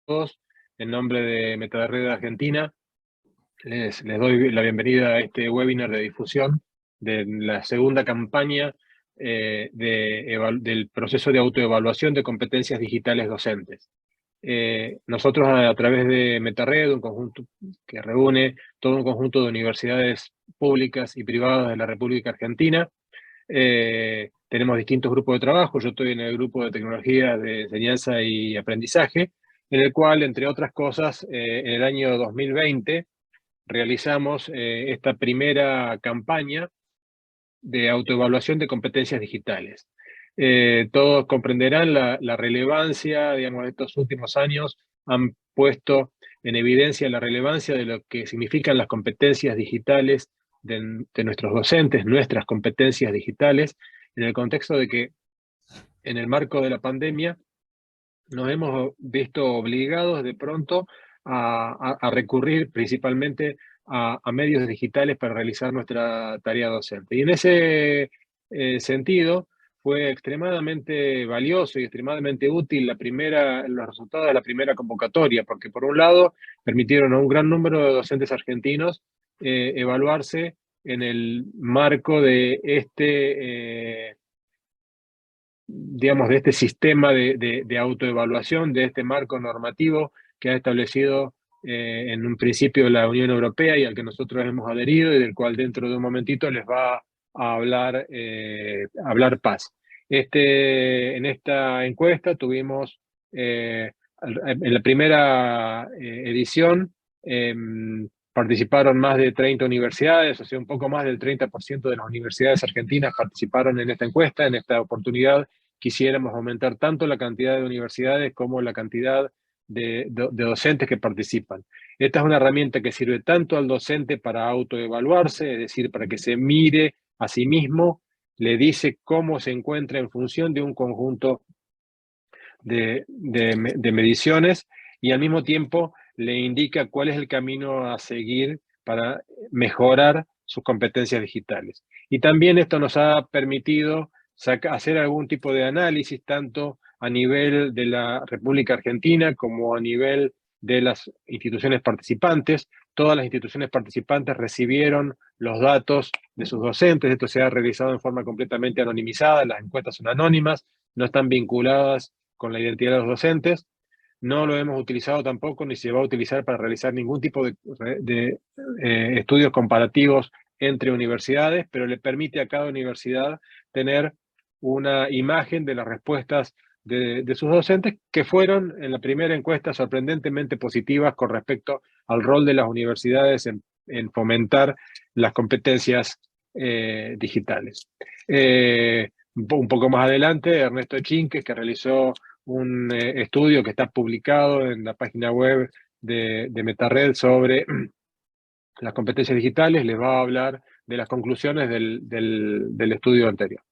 todos. En nombre de MetaRed Argentina, les doy la bienvenida a este webinar de difusión de la segunda campaña del proceso de autoevaluación de competencias digitales docentes. Nosotros, a través de MetaRed, un conjunto que reúne todo un conjunto de universidades públicas y privadas de la República Argentina, tenemos distintos grupos de trabajo. Yo estoy en el grupo de tecnología de enseñanza y aprendizaje, en el cual, entre otras cosas, en el año 2020 realizamos esta primera campaña de autoevaluación de competencias digitales. Todos comprenderán la relevancia, digamos, de estos últimos años han puesto en evidencia la relevancia de lo que significan las competencias digitales de nuestros docentes, nuestras competencias digitales, en el contexto de que en el marco de la pandemia nos hemos visto obligados de pronto a recurrir principalmente a medios digitales para realizar nuestra tarea docente. Y en ese sentido fue extremadamente valioso y extremadamente útil los resultados de la primera convocatoria, porque por un lado permitieron a un gran número de docentes argentinos evaluarse en el marco de digamos, de este sistema de autoevaluación, de este marco normativo que ha establecido en un principio la Unión Europea y al que nosotros hemos adherido, y del cual dentro de un momentito les va a hablar Paz. En esta encuesta tuvimos, en la primera edición, participaron más de 30 universidades, o sea, un poco más del 30% de las universidades argentinas participaron en esta encuesta. En esta oportunidad quisiéramos aumentar tanto la cantidad de universidades como la cantidad de docentes que participan. Esta es una herramienta que sirve tanto al docente para autoevaluarse, es decir, para que se mire a sí mismo, le dice cómo se encuentra en función de un conjunto de mediciones, y al mismo tiempo le indica cuál es el camino a seguir para mejorar sus competencias digitales. Y también esto nos ha permitido hacer algún tipo de análisis, tanto a nivel de la República Argentina como a nivel de las instituciones participantes. Todas las instituciones participantes recibieron los datos de sus docentes. Esto se ha realizado en forma completamente anonimizada. Las encuestas son anónimas, no están vinculadas con la identidad de los docentes. No lo hemos utilizado tampoco, ni se va a utilizar para realizar ningún tipo de estudios comparativos entre universidades, pero le permite a cada universidad tener una imagen de las respuestas de sus docentes, que fueron en la primera encuesta sorprendentemente positivas con respecto al rol de las universidades en fomentar las competencias digitales. Un poco más adelante, Ernesto Chinques, que realizó un estudio que está publicado en la página web de MetaRed sobre las competencias digitales, les va a hablar de las conclusiones del estudio anterior.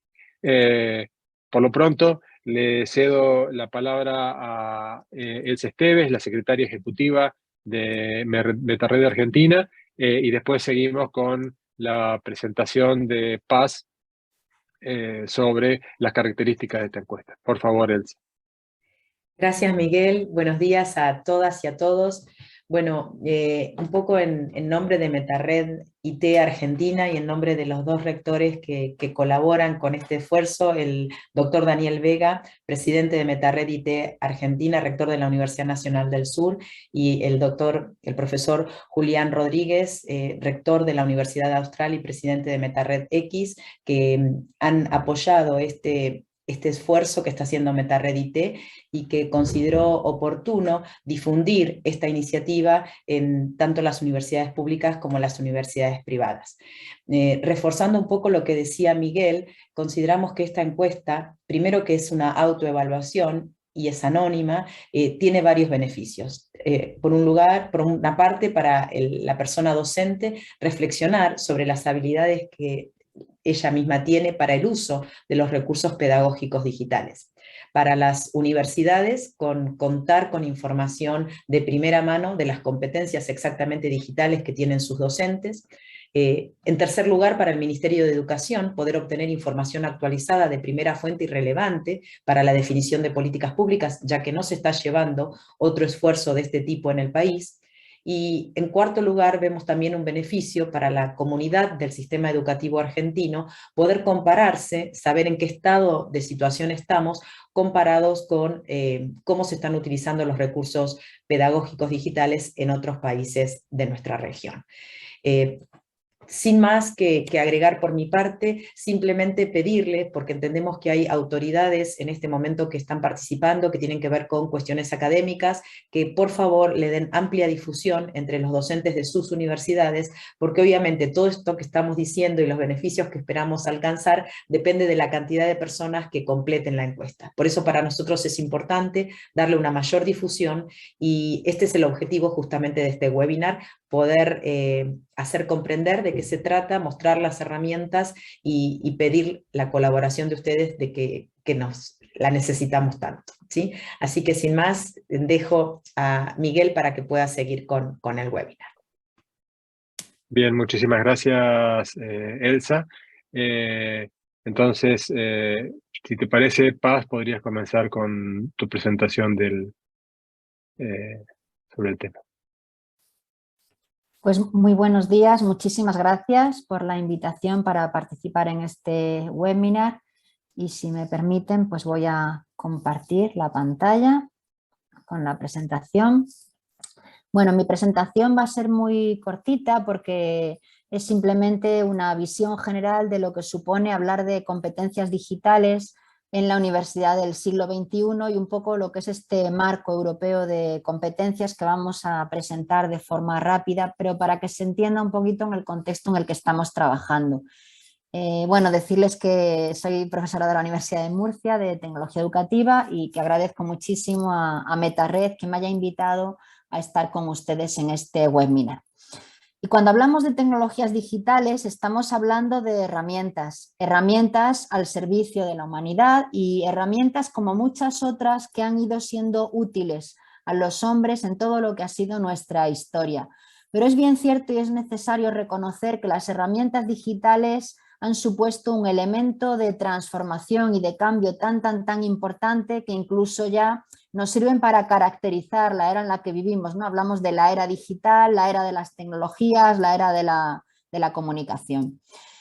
Por lo pronto, le cedo la palabra a Elsa Esteves, la secretaria ejecutiva de MetaRed Argentina, y después seguimos con la presentación de Paz sobre las características de esta encuesta. Por favor, Elsa. Gracias, Miguel. Buenos días a todas y a todos. Bueno, un poco en nombre de MetaRed IT Argentina y en nombre de los dos rectores que colaboran con este esfuerzo, el doctor Daniel Vega, presidente de MetaRed IT Argentina, rector de la Universidad Nacional del Sur, y el profesor Julián Rodríguez, rector de la Universidad Austral y presidente de MetaRed X, que han apoyado este esfuerzo que está haciendo MetaRed IT y que consideró oportuno difundir esta iniciativa en tanto las universidades públicas como las universidades privadas. Reforzando un poco lo que decía Miguel, consideramos que esta encuesta, primero que es una autoevaluación y es anónima, tiene varios beneficios. Por una parte, para la persona docente reflexionar sobre las habilidades que ella misma tiene para el uso de los recursos pedagógicos digitales. Para las universidades, contar con información de primera mano de las competencias exactamente digitales que tienen sus docentes, En tercer lugar, para el Ministerio de Educación, poder obtener información actualizada de primera fuente y relevante para la definición de políticas públicas, ya que no se está llevando otro esfuerzo de este tipo en el país. Y en cuarto lugar, vemos también un beneficio para la comunidad del sistema educativo argentino, poder compararse, saber en qué estado de situación estamos, comparados con cómo se están utilizando los recursos pedagógicos digitales en otros países de nuestra región. Sin más que agregar por mi parte, simplemente pedirle, porque entendemos que hay autoridades en este momento que están participando, que tienen que ver con cuestiones académicas, que por favor le den amplia difusión entre los docentes de sus universidades, porque obviamente todo esto que estamos diciendo y los beneficios que esperamos alcanzar depende de la cantidad de personas que completen la encuesta. Por eso para nosotros es importante darle una mayor difusión, y este es el objetivo justamente de este webinar, poder hacer comprender de qué se trata, mostrar las herramientas y pedir la colaboración de ustedes de que nos la necesitamos tanto, ¿sí? Así que sin más, dejo a Miguel para que pueda seguir con el webinar. Bien, muchísimas gracias, Elsa. Entonces, si te parece, Paz, podrías comenzar con tu presentación sobre el tema. Pues muy buenos días, muchísimas gracias por la invitación para participar en este webinar, y si me permiten pues voy a compartir la pantalla con la presentación. Bueno, mi presentación va a ser muy cortita porque es simplemente una visión general de lo que supone hablar de competencias digitales en la Universidad del siglo XXI y un poco lo que es este marco europeo de competencias que vamos a presentar de forma rápida, pero para que se entienda un poquito en el contexto en el que estamos trabajando. Bueno, decirles que soy profesora de la Universidad de Murcia de Tecnología Educativa y que agradezco muchísimo a MetaRed que me haya invitado a estar con ustedes en este webinar. Y cuando hablamos de tecnologías digitales estamos hablando de herramientas al servicio de la humanidad y herramientas como muchas otras que han ido siendo útiles a los hombres en todo lo que ha sido nuestra historia. Pero es bien cierto y es necesario reconocer que las herramientas digitales han supuesto un elemento de transformación y de cambio tan importante que incluso ya nos sirven para caracterizar la era en la que vivimos, ¿no? Hablamos de la era digital, la era de las tecnologías, la era de la comunicación.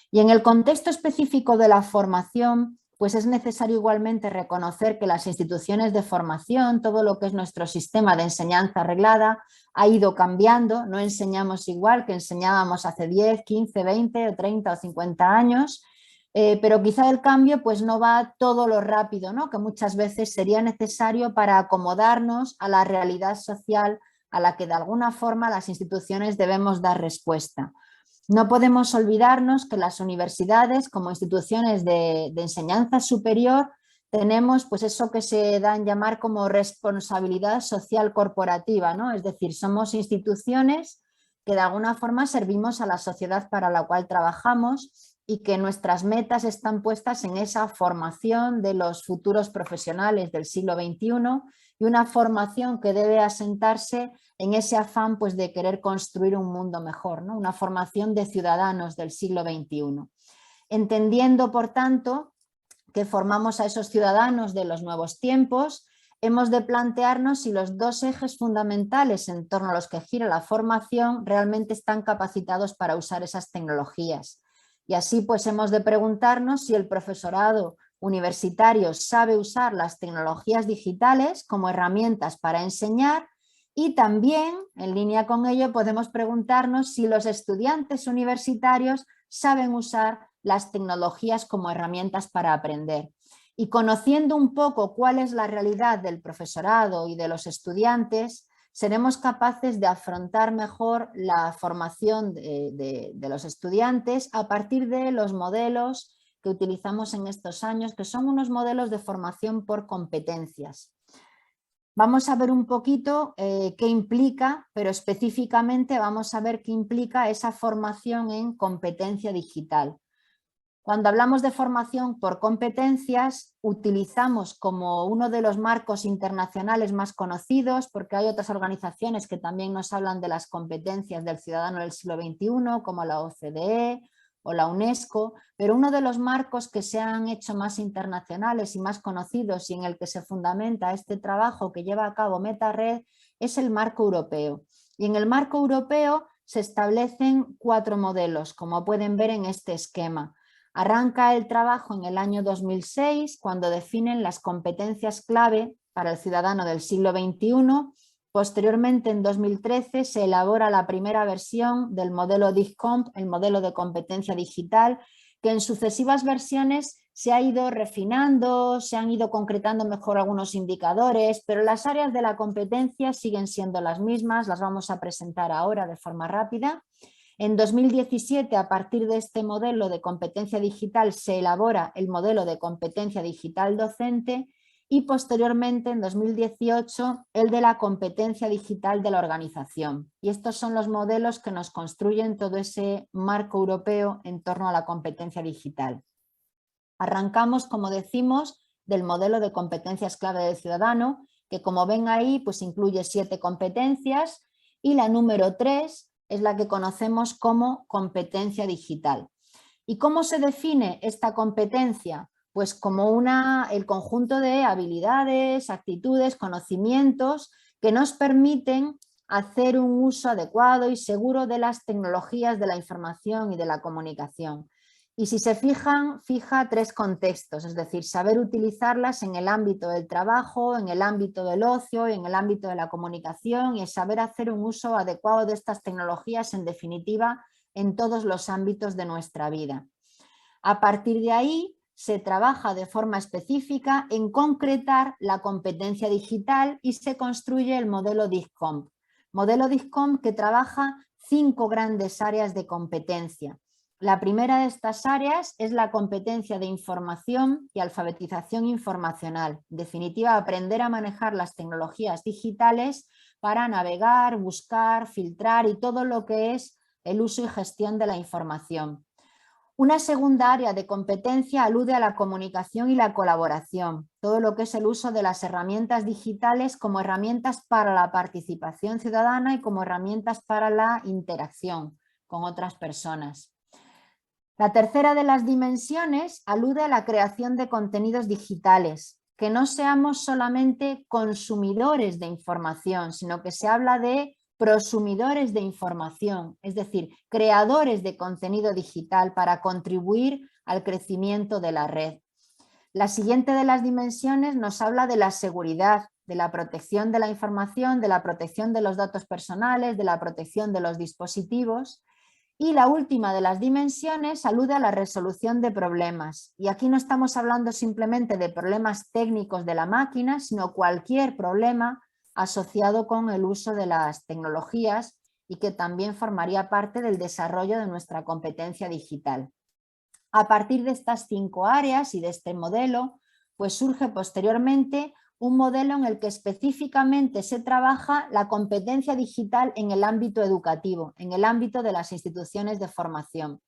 Y en el contexto específico de la formación, pues es necesario igualmente reconocer que las instituciones de formación, todo lo que es nuestro sistema de enseñanza reglada, ha ido cambiando, no enseñamos igual que enseñábamos hace 10, 15, 20 o 30 o 50 años, pero quizá el cambio pues no va todo lo rápido, ¿no? Que muchas veces sería necesario para acomodarnos a la realidad social a la que de alguna forma las instituciones debemos dar respuesta. No podemos olvidarnos que las universidades como instituciones de enseñanza superior tenemos pues eso que se da en llamar como responsabilidad social corporativa, ¿no? Es decir, somos instituciones que de alguna forma servimos a la sociedad para la cual trabajamos y que nuestras metas están puestas en esa formación de los futuros profesionales del siglo XXI y una formación que debe asentarse en ese afán pues, de querer construir un mundo mejor, ¿no? Una formación de ciudadanos del siglo XXI. Entendiendo, por tanto, que formamos a esos ciudadanos de los nuevos tiempos, hemos de plantearnos si los dos ejes fundamentales en torno a los que gira la formación realmente están capacitados para usar esas tecnologías. Y así pues hemos de preguntarnos si el profesorado universitario sabe usar las tecnologías digitales como herramientas para enseñar, y también en línea con ello podemos preguntarnos si los estudiantes universitarios saben usar las tecnologías como herramientas para aprender. Y conociendo un poco cuál es la realidad del profesorado y de los estudiantes, seremos capaces de afrontar mejor la formación de los estudiantes a partir de los modelos que utilizamos en estos años, que son unos modelos de formación por competencias. Vamos a ver un poquito qué implica, pero específicamente vamos a ver qué implica esa formación en competencia digital. Cuando hablamos de formación por competencias, utilizamos como uno de los marcos internacionales más conocidos, porque hay otras organizaciones que también nos hablan de las competencias del ciudadano del siglo XXI, como la OCDE o la UNESCO, pero uno de los marcos que se han hecho más internacionales y más conocidos y en el que se fundamenta este trabajo que lleva a cabo MetaRed es el marco europeo. Y en el marco europeo se establecen 4 modelos, como pueden ver en este esquema. Arranca el trabajo en el año 2006, cuando definen las competencias clave para el ciudadano del siglo XXI. Posteriormente, en 2013, se elabora la primera versión del modelo DIGCOMP, el modelo de competencia digital, que en sucesivas versiones se ha ido refinando, se han ido concretando mejor algunos indicadores, pero las áreas de la competencia siguen siendo las mismas, las vamos a presentar ahora de forma rápida. En 2017, a partir de este modelo de competencia digital, se elabora el modelo de competencia digital docente y posteriormente, en 2018, el de la competencia digital de la organización. Y estos son los modelos que nos construyen todo ese marco europeo en torno a la competencia digital. Arrancamos, como decimos, del modelo de competencias clave del ciudadano, que como ven ahí, pues incluye 7 competencias y la número 3 es la que conocemos como competencia digital. ¿Y cómo se define esta competencia? Pues como el conjunto de habilidades, actitudes, conocimientos que nos permiten hacer un uso adecuado y seguro de las tecnologías de la información y de la comunicación. Y si se fijan, fija 3 contextos, es decir, saber utilizarlas en el ámbito del trabajo, en el ámbito del ocio, en el ámbito de la comunicación y saber hacer un uso adecuado de estas tecnologías, en definitiva, en todos los ámbitos de nuestra vida. A partir de ahí se trabaja de forma específica en concretar la competencia digital y se construye el modelo DIGCOMP. Modelo DIGCOMP que trabaja 5 grandes áreas de competencia. La primera de estas áreas es la competencia de información y alfabetización informacional. En definitiva, aprender a manejar las tecnologías digitales para navegar, buscar, filtrar y todo lo que es el uso y gestión de la información. Una segunda área de competencia alude a la comunicación y la colaboración, todo lo que es el uso de las herramientas digitales como herramientas para la participación ciudadana y como herramientas para la interacción con otras personas. La tercera de las dimensiones alude a la creación de contenidos digitales, que no seamos solamente consumidores de información, sino que se habla de prosumidores de información, es decir, creadores de contenido digital para contribuir al crecimiento de la red. La siguiente de las dimensiones nos habla de la seguridad, de la protección de la información, de la protección de los datos personales, de la protección de los dispositivos. Y la última de las dimensiones alude a la resolución de problemas. Y aquí no estamos hablando simplemente de problemas técnicos de la máquina, sino cualquier problema asociado con el uso de las tecnologías y que también formaría parte del desarrollo de nuestra competencia digital. A partir de estas 5 áreas y de este modelo, pues surge posteriormente un modelo en el que específicamente se trabaja la competencia digital en el ámbito educativo, en el ámbito de las instituciones de formación.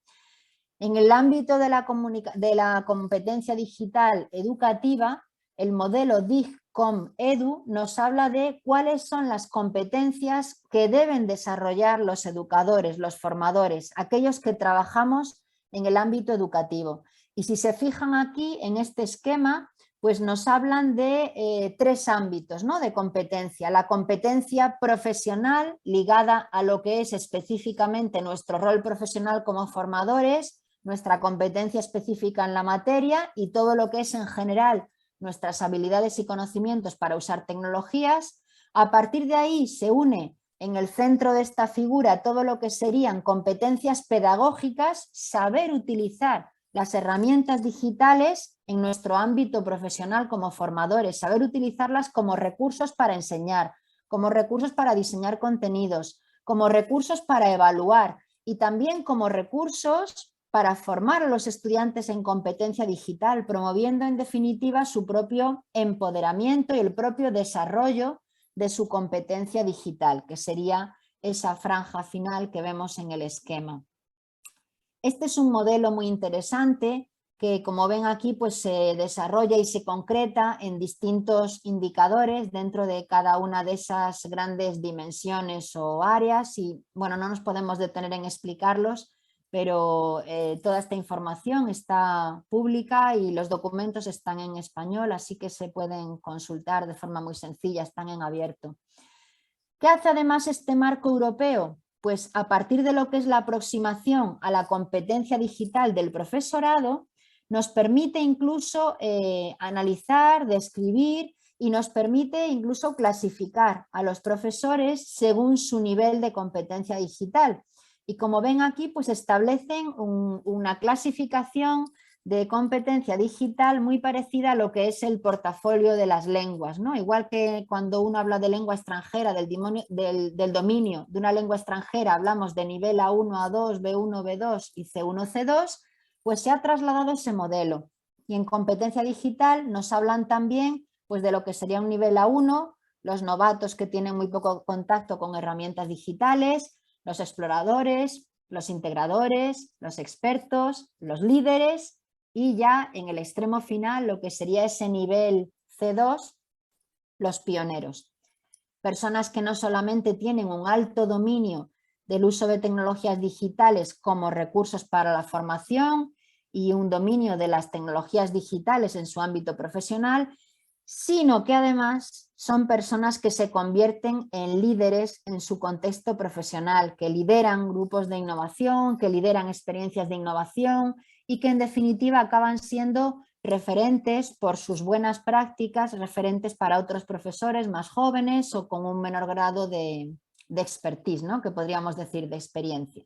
En el ámbito de la competencia digital educativa, el modelo DIGCOM-EDU nos habla de cuáles son las competencias que deben desarrollar los educadores, los formadores, aquellos que trabajamos en el ámbito educativo. Y si se fijan aquí en este esquema, pues nos hablan de 3 ámbitos, ¿no?, de competencia. La competencia profesional ligada a lo que es específicamente nuestro rol profesional como formadores, nuestra competencia específica en la materia y todo lo que es en general nuestras habilidades y conocimientos para usar tecnologías. A partir de ahí se une en el centro de esta figura todo lo que serían competencias pedagógicas, saber utilizar las herramientas digitales en nuestro ámbito profesional como formadores, saber utilizarlas como recursos para enseñar, como recursos para diseñar contenidos, como recursos para evaluar y también como recursos para formar a los estudiantes en competencia digital, promoviendo en definitiva su propio empoderamiento y el propio desarrollo de su competencia digital, que sería esa franja final que vemos en el esquema. Este es un modelo muy interesante que, como ven aquí, pues se desarrolla y se concreta en distintos indicadores dentro de cada una de esas grandes dimensiones o áreas y, bueno, no nos podemos detener en explicarlos, pero toda esta información está pública y los documentos están en español, así que se pueden consultar de forma muy sencilla, están en abierto. ¿Qué hace además este marco europeo? Pues a partir de lo que es la aproximación a la competencia digital del profesorado, nos permite incluso analizar, describir y nos permite incluso clasificar a los profesores según su nivel de competencia digital. Y como ven aquí, pues establecen una clasificación de competencia digital muy parecida a lo que es el portafolio de las lenguas, ¿no? Igual que cuando uno habla de lengua extranjera, del dominio de una lengua extranjera, hablamos de nivel A1, A2, B1, B2 y C1, C2, pues se ha trasladado ese modelo. Y en competencia digital nos hablan también pues, de lo que sería un nivel A1, los novatos que tienen muy poco contacto con herramientas digitales, los exploradores, los integradores, los expertos, los líderes y ya en el extremo final lo que sería ese nivel C2, los pioneros. Personas que no solamente tienen un alto dominio del uso de tecnologías digitales como recursos para la formación y un dominio de las tecnologías digitales en su ámbito profesional, sino que además son personas que se convierten en líderes en su contexto profesional, que lideran grupos de innovación, que lideran experiencias de innovación y que en definitiva acaban siendo referentes por sus buenas prácticas, referentes para otros profesores más jóvenes o con un menor grado de expertise, ¿no? Que podríamos decir de experiencia.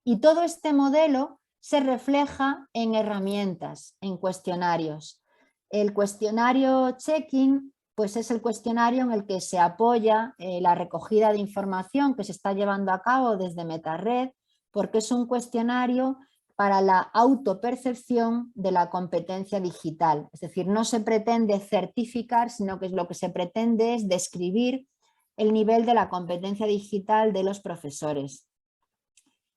Y todo este modelo se refleja en herramientas, en cuestionarios. El cuestionario Checking pues es el cuestionario en el que se apoya la recogida de información que se está llevando a cabo desde MetaRed, porque es un cuestionario para la autopercepción de la competencia digital. Es decir, no se pretende certificar, sino que lo que se pretende es describir el nivel de la competencia digital de los profesores.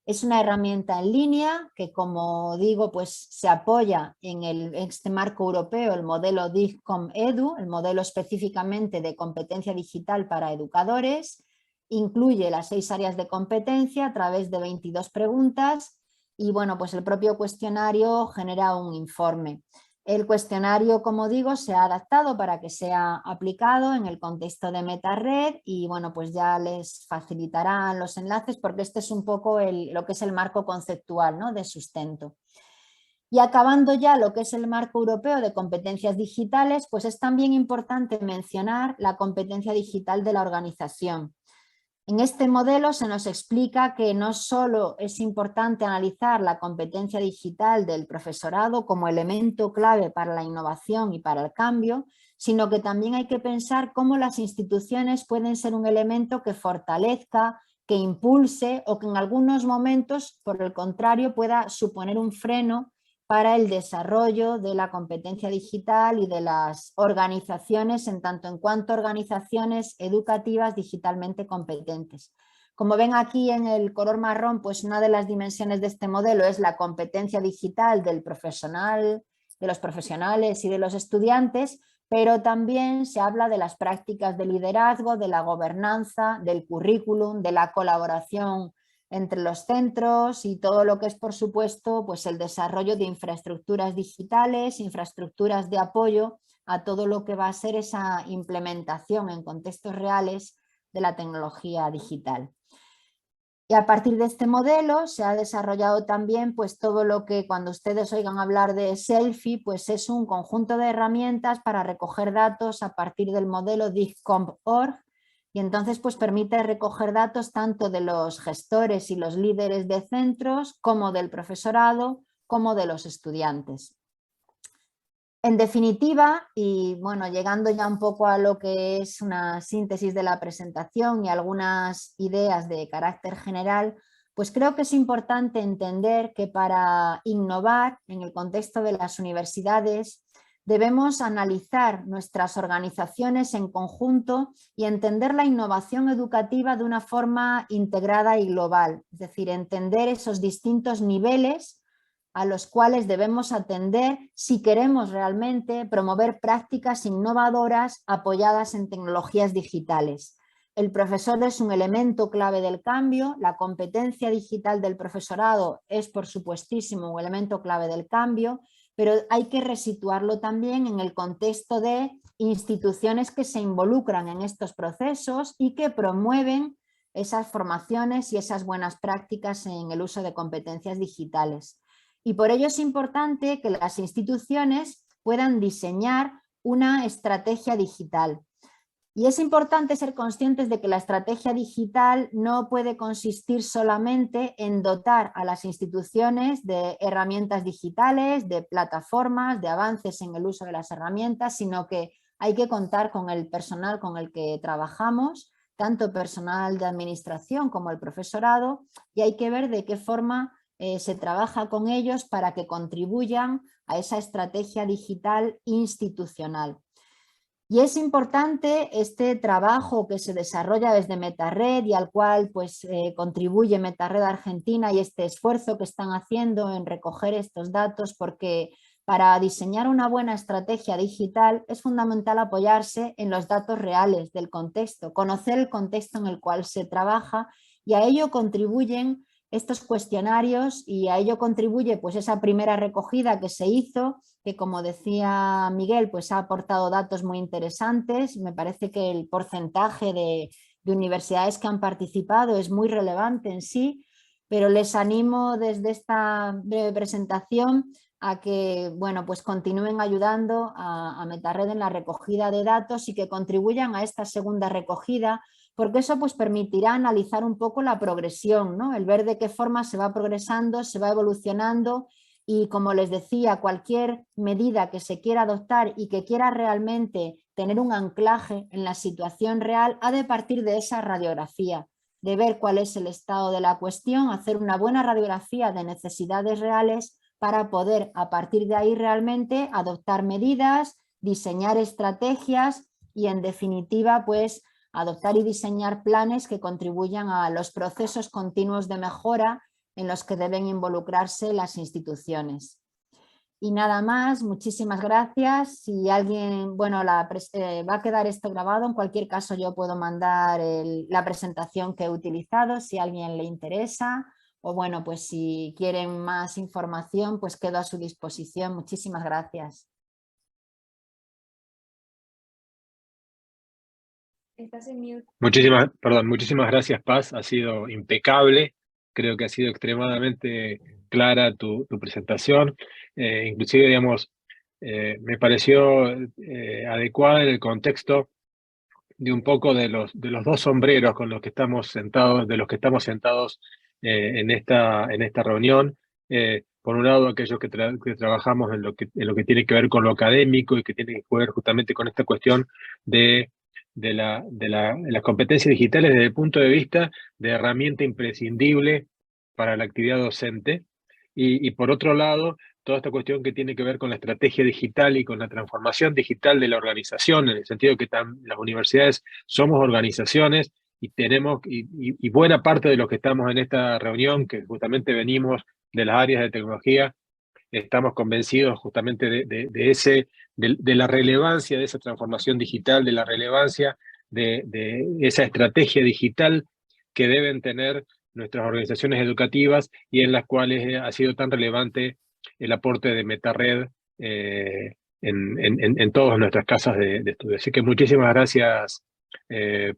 Es una herramienta en línea que, como digo, pues se apoya en este marco europeo, el modelo DIGCOM Edu, el modelo específicamente de competencia digital para educadores, incluye las 6 áreas de competencia a través de 22 preguntas y bueno, pues el propio cuestionario genera un informe. El cuestionario, como digo, se ha adaptado para que sea aplicado en el contexto de MetaRed y bueno, pues ya les facilitarán los enlaces porque este es un poco lo que es el marco conceptual, ¿no? De sustento. Y acabando ya lo que es el marco europeo de competencias digitales, pues es también importante mencionar la competencia digital de la organización. En este modelo se nos explica que no solo es importante analizar la competencia digital del profesorado como elemento clave para la innovación y para el cambio, sino que también hay que pensar cómo las instituciones pueden ser un elemento que fortalezca, que impulse o que en algunos momentos, por el contrario, pueda suponer un freno para el desarrollo de la competencia digital y de las organizaciones en tanto en cuanto organizaciones educativas digitalmente competentes. Como ven aquí en el color marrón, pues una de las dimensiones de este modelo es la competencia digital del profesional, de los profesionales y de los estudiantes, pero también se habla de las prácticas de liderazgo, de la gobernanza, del currículum, de la colaboración entre los centros y todo lo que es, por supuesto, pues el desarrollo de infraestructuras digitales, infraestructuras de apoyo a todo lo que va a ser esa implementación en contextos reales de la tecnología digital. Y a partir de este modelo se ha desarrollado también pues todo lo que cuando ustedes oigan hablar de Selfie, pues es un conjunto de herramientas para recoger datos a partir del modelo DIGCOMP.org. Y entonces pues permite recoger datos tanto de los gestores y los líderes de centros como del profesorado como de los estudiantes. En definitiva, y bueno, llegando ya un poco a lo que es una síntesis de la presentación y algunas ideas de carácter general, pues creo que es importante entender que para innovar en el contexto de las universidades debemos analizar nuestras organizaciones en conjunto y entender la innovación educativa de una forma integrada y global, es decir, entender esos distintos niveles a los cuales debemos atender si queremos realmente promover prácticas innovadoras apoyadas en tecnologías digitales. El profesor es un elemento clave del cambio, la competencia digital del profesorado es por supuestísimo un elemento clave del cambio, pero hay que resituarlo también en el contexto de instituciones que se involucran en estos procesos y que promueven esas formaciones y esas buenas prácticas en el uso de competencias digitales. Y por ello es importante que las instituciones puedan diseñar una estrategia digital. Y es importante ser conscientes de que la estrategia digital no puede consistir solamente en dotar a las instituciones de herramientas digitales, de plataformas, de avances en el uso de las herramientas, sino que hay que contar con el personal con el que trabajamos, tanto personal de administración como el profesorado, y hay que ver de qué forma se trabaja con ellos para que contribuyan a esa estrategia digital institucional. Y es importante este trabajo que se desarrolla desde MetaRed y al cual pues, contribuye MetaRed Argentina y este esfuerzo que están haciendo en recoger estos datos, porque para diseñar una buena estrategia digital es fundamental apoyarse en los datos reales del contexto, conocer el contexto en el cual se trabaja, y a ello contribuyen estos cuestionarios y a ello contribuye pues, esa primera recogida que se hizo, que como decía Miguel, pues ha aportado datos muy interesantes. Me parece que el porcentaje de universidades que han participado es muy relevante en sí, pero les animo desde esta breve presentación a que bueno, pues continúen ayudando a MetaRed en la recogida de datos y que contribuyan a esta segunda recogida, porque eso pues permitirá analizar un poco la progresión, ¿no? El ver de qué forma se va progresando, se va evolucionando. Y como les decía, cualquier medida que se quiera adoptar y que quiera realmente tener un anclaje en la situación real ha de partir de esa radiografía, de ver cuál es el estado de la cuestión, hacer una buena radiografía de necesidades reales para poder a partir de ahí realmente adoptar medidas, diseñar estrategias y en definitiva pues adoptar y diseñar planes que contribuyan a los procesos continuos de mejora en los que deben involucrarse las instituciones. Y nada más, muchísimas gracias. Si alguien, bueno, va a quedar esto grabado, en cualquier caso yo puedo mandar la presentación que he utilizado si a alguien le interesa, o bueno, pues si quieren más información, pues quedo a su disposición. Muchísimas gracias. Estás en mute. Muchísimas gracias, Paz. Ha sido impecable. Creo que ha sido extremadamente clara tu presentación. Inclusive, digamos, me pareció adecuada en el contexto de un poco de los dos sombreros con los que estamos sentados, en esta reunión. Por un lado, aquellos que trabajamos en lo que tiene que ver con lo académico y que tiene que ver justamente con esta cuestión de las competencias digitales desde el punto de vista de herramienta imprescindible para la actividad docente. Y por otro lado, toda esta cuestión que tiene que ver con la estrategia digital y con la transformación digital de la organización, en el sentido que las universidades somos organizaciones y tenemos, y buena parte de los que estamos en esta reunión, que justamente venimos de las áreas de tecnología, estamos convencidos justamente de la relevancia de esa transformación digital, de la relevancia de esa estrategia digital que deben tener nuestras organizaciones educativas y en las cuales ha sido tan relevante el aporte de MetaRed en todas nuestras casas de estudio. Así que muchísimas gracias,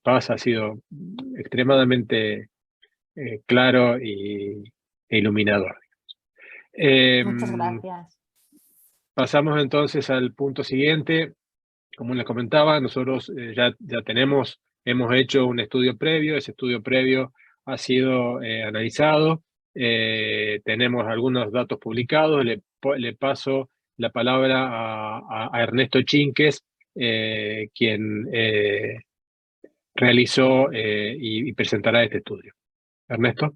Paz, ha sido extremadamente claro e iluminador. Muchas gracias. Pasamos entonces al punto siguiente. Como les comentaba, nosotros ya hemos hecho un estudio previo. Ese estudio previo ha sido analizado. Tenemos algunos datos publicados. Le paso la palabra a Ernesto Chinques, quien realizó y presentará este estudio. Ernesto.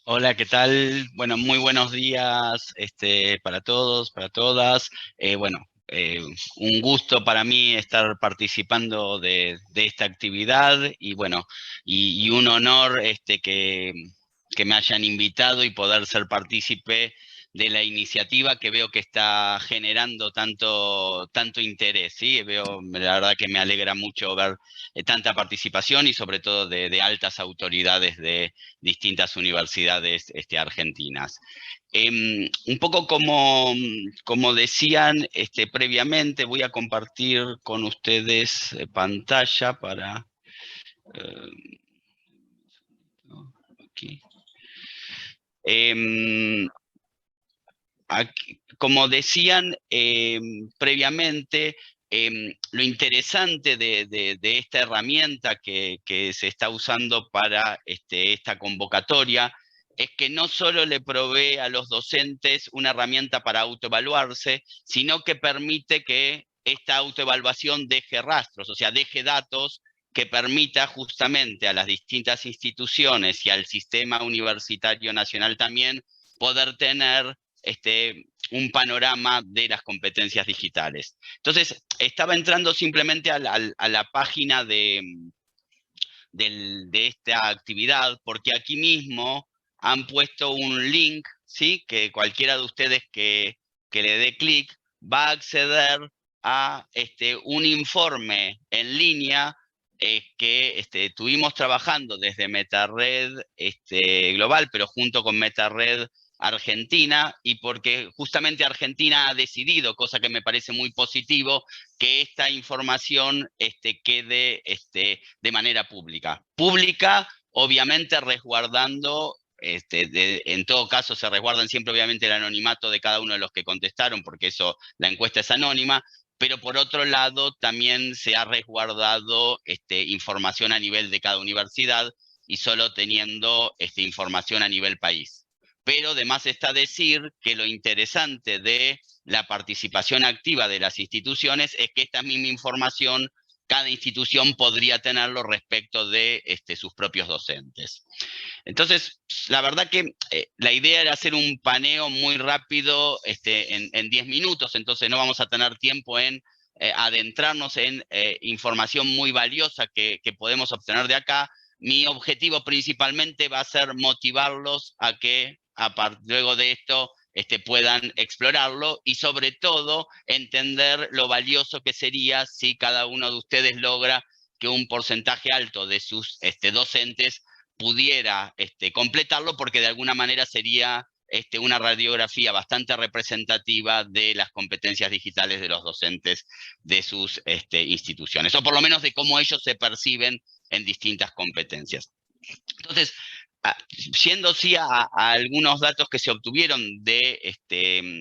Hola, ¿qué tal? Bueno, muy buenos días para todos, para todas. Bueno, un gusto para mí estar participando de esta actividad y bueno, y un honor que me hayan invitado y poder ser partícipe de la iniciativa que veo que está generando tanto interés, ¿sí? La verdad que me alegra mucho ver tanta participación y sobre todo de altas autoridades de distintas universidades argentinas. Un poco como decían previamente, voy a compartir con ustedes pantalla para... aquí. Como decían previamente, lo interesante de esta herramienta que se está usando para esta convocatoria es que no solo le provee a los docentes una herramienta para autoevaluarse, sino que permite que esta autoevaluación deje rastros, o sea, deje datos que permita justamente a las distintas instituciones y al sistema universitario nacional también poder tener un panorama de las competencias digitales. Entonces, estaba entrando simplemente a la página de esta actividad, porque aquí mismo han puesto un link, ¿sí? Que cualquiera de ustedes que le dé clic va a acceder a un informe en línea que estuvimos trabajando desde MetaRed Global, pero junto con MetaRed Argentina, y porque justamente Argentina ha decidido, cosa que me parece muy positivo, que esta información quede de manera pública. Pública, obviamente resguardando, en todo caso se resguardan siempre obviamente el anonimato de cada uno de los que contestaron, porque eso, la encuesta es anónima, pero por otro lado también se ha resguardado información a nivel de cada universidad y solo teniendo información a nivel país. Pero además está decir que lo interesante de la participación activa de las instituciones es que esta misma información cada institución podría tenerlo respecto de sus propios docentes. Entonces, la verdad que la idea era hacer un paneo muy rápido en 10 minutos, entonces no vamos a tener tiempo en adentrarnos en información muy valiosa que podemos obtener de acá. Mi objetivo principalmente va a ser motivarlos a que luego de esto puedan explorarlo y sobre todo entender lo valioso que sería si cada uno de ustedes logra que un porcentaje alto de sus docentes pudiera completarlo, porque de alguna manera sería una radiografía bastante representativa de las competencias digitales de los docentes de sus instituciones, o por lo menos de cómo ellos se perciben en distintas competencias. Entonces, yendo sí a algunos datos que se obtuvieron de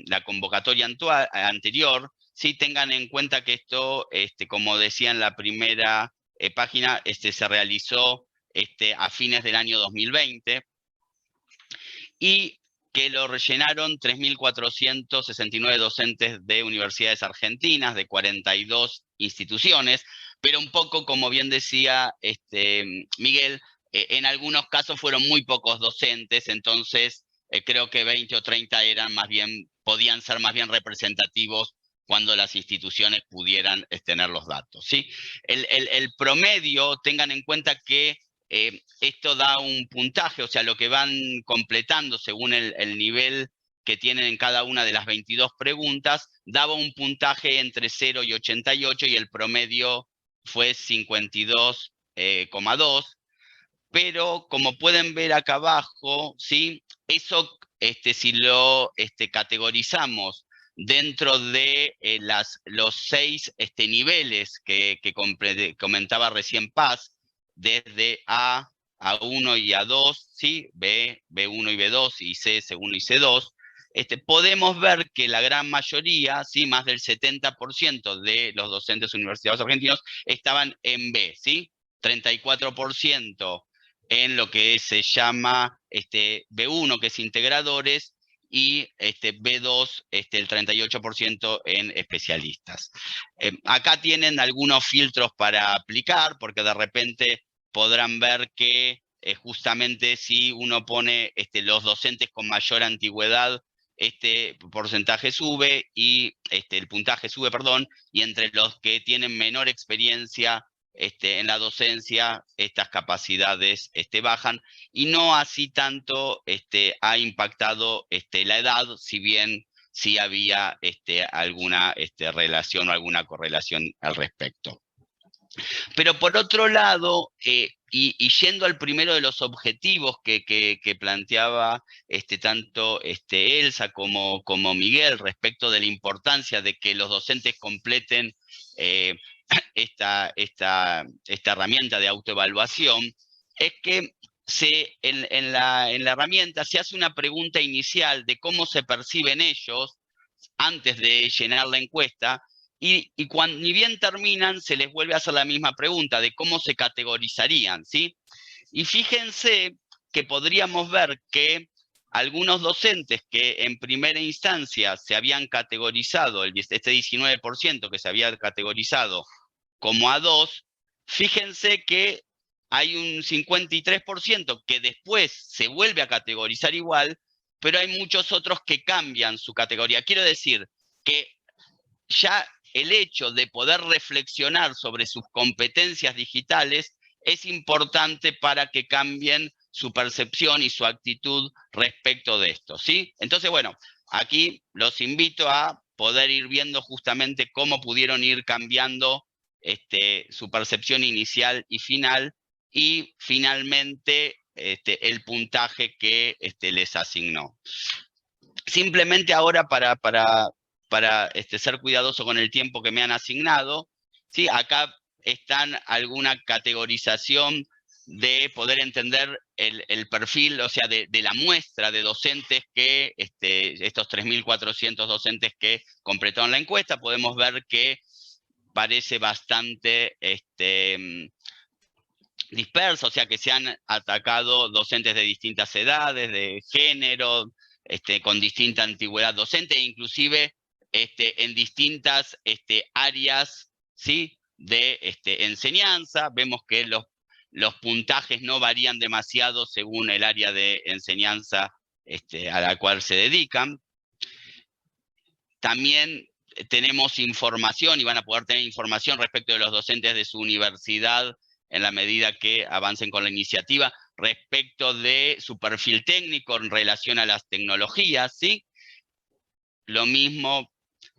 la convocatoria anterior, sí tengan en cuenta que esto, como decía en la primera página, se realizó a fines del año 2020 y que lo rellenaron 3.469 docentes de universidades argentinas, de 42 instituciones, pero un poco, como bien decía Miguel, en algunos casos fueron muy pocos docentes, entonces creo que 20 o 30 podían ser más bien representativos cuando las instituciones pudieran tener los datos, ¿sí? El promedio, tengan en cuenta que esto da un puntaje, o sea, lo que van completando según el nivel que tienen en cada una de las 22 preguntas, daba un puntaje entre 0 y 88 y el promedio fue 52,2. Pero como pueden ver acá abajo, ¿sí? Eso, si lo categorizamos dentro de los 6 niveles que comentaba recién Paz, desde A1 y A2, ¿sí? B1 y B2 y C1 y C2, podemos ver que la gran mayoría, ¿sí? Más del 70% de los docentes universitarios argentinos estaban en B, ¿sí? 34% en lo que se llama B1, que es integradores, y B2, el 38% en especialistas. Acá tienen algunos filtros para aplicar, porque de repente podrán ver que justamente si uno pone los docentes con mayor antigüedad, este porcentaje sube y el puntaje sube, perdón, y entre los que tienen menor experiencia en la docencia, estas capacidades bajan, y no así tanto ha impactado la edad, si bien sí había alguna relación o alguna correlación al respecto. Pero por otro lado, y yendo al primero de los objetivos que planteaba tanto Elsa como Miguel respecto de la importancia de que los docentes completen esta herramienta de autoevaluación, es que en la herramienta se hace una pregunta inicial de cómo se perciben ellos antes de llenar la encuesta, y cuando ni bien terminan, se les vuelve a hacer la misma pregunta de cómo se categorizarían, ¿sí? Y fíjense que podríamos ver que algunos docentes que en primera instancia se habían categorizado, este 19% que se había categorizado como A2, fíjense que hay un 53% que después se vuelve a categorizar igual, pero hay muchos otros que cambian su categoría. Quiero decir que ya el hecho de poder reflexionar sobre sus competencias digitales es importante para que cambien su percepción y su actitud respecto de esto, ¿sí? Entonces, bueno, aquí los invito a poder ir viendo justamente cómo pudieron ir cambiando su percepción inicial y final, y finalmente el puntaje que les asignó. Simplemente ahora para ser cuidadoso con el tiempo que me han asignado, ¿sí? Acá están alguna categorización de poder entender el perfil, o sea, de la muestra de docentes que, estos 3.400 docentes que completaron la encuesta, podemos ver que parece bastante dispersa, o sea que se han atacado docentes de distintas edades, de género, con distinta antigüedad docente, inclusive en distintas áreas, ¿sí? De enseñanza. Vemos que los puntajes no varían demasiado según el área de enseñanza a la cual se dedican. También tenemos información, y van a poder tener información respecto de los docentes de su universidad en la medida que avancen con la iniciativa, respecto de su perfil técnico en relación a las tecnologías, ¿sí? Lo mismo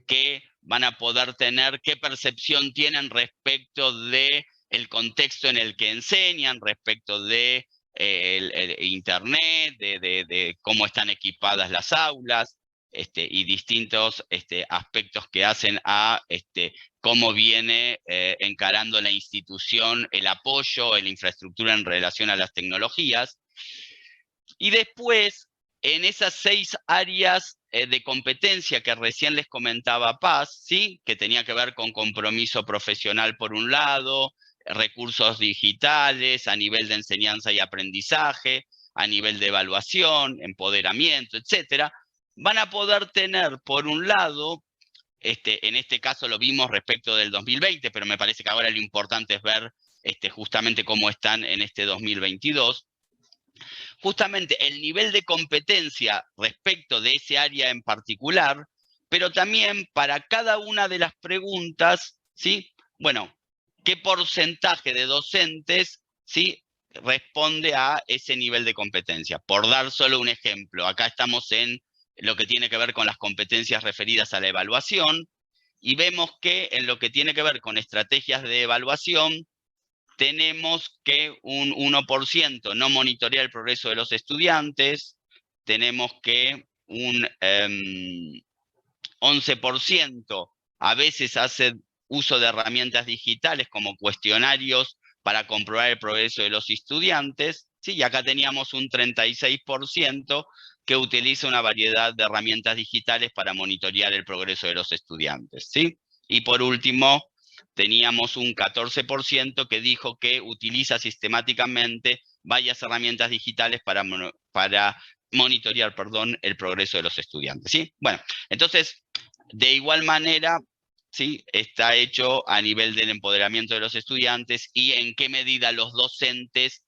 que van a poder tener, qué percepción tienen respecto de el contexto en el que enseñan, respecto de el internet, de cómo están equipadas las aulas, y distintos aspectos que hacen a cómo viene encarando la institución el apoyo, la infraestructura en relación a las tecnologías. Y después, en esas 6 áreas de competencia que recién les comentaba Paz, ¿sí? Que tenía que ver con compromiso profesional por un lado, recursos digitales a nivel de enseñanza y aprendizaje, a nivel de evaluación, empoderamiento, etcétera, van a poder tener, por un lado, en este caso lo vimos respecto del 2020, pero me parece que ahora lo importante es ver justamente cómo están en este 2022, justamente el nivel de competencia respecto de ese área en particular, pero también para cada una de las preguntas, ¿sí? Bueno, ¿qué porcentaje de docentes, ¿sí? Responde a ese nivel de competencia? Por dar solo un ejemplo, acá estamos en lo que tiene que ver con las competencias referidas a la evaluación, y vemos que en lo que tiene que ver con estrategias de evaluación, tenemos que un 1% no monitorea el progreso de los estudiantes, tenemos que un 11% a veces hace uso de herramientas digitales como cuestionarios para comprobar el progreso de los estudiantes, ¿sí? Y acá teníamos un 36% que utiliza una variedad de herramientas digitales para monitorear el progreso de los estudiantes, ¿sí? Y por último, teníamos un 14% que dijo que utiliza sistemáticamente varias herramientas digitales para monitorear, el progreso de los estudiantes, ¿sí? Bueno, entonces, de igual manera, ¿sí? Está hecho a nivel del empoderamiento de los estudiantes y en qué medida los docentes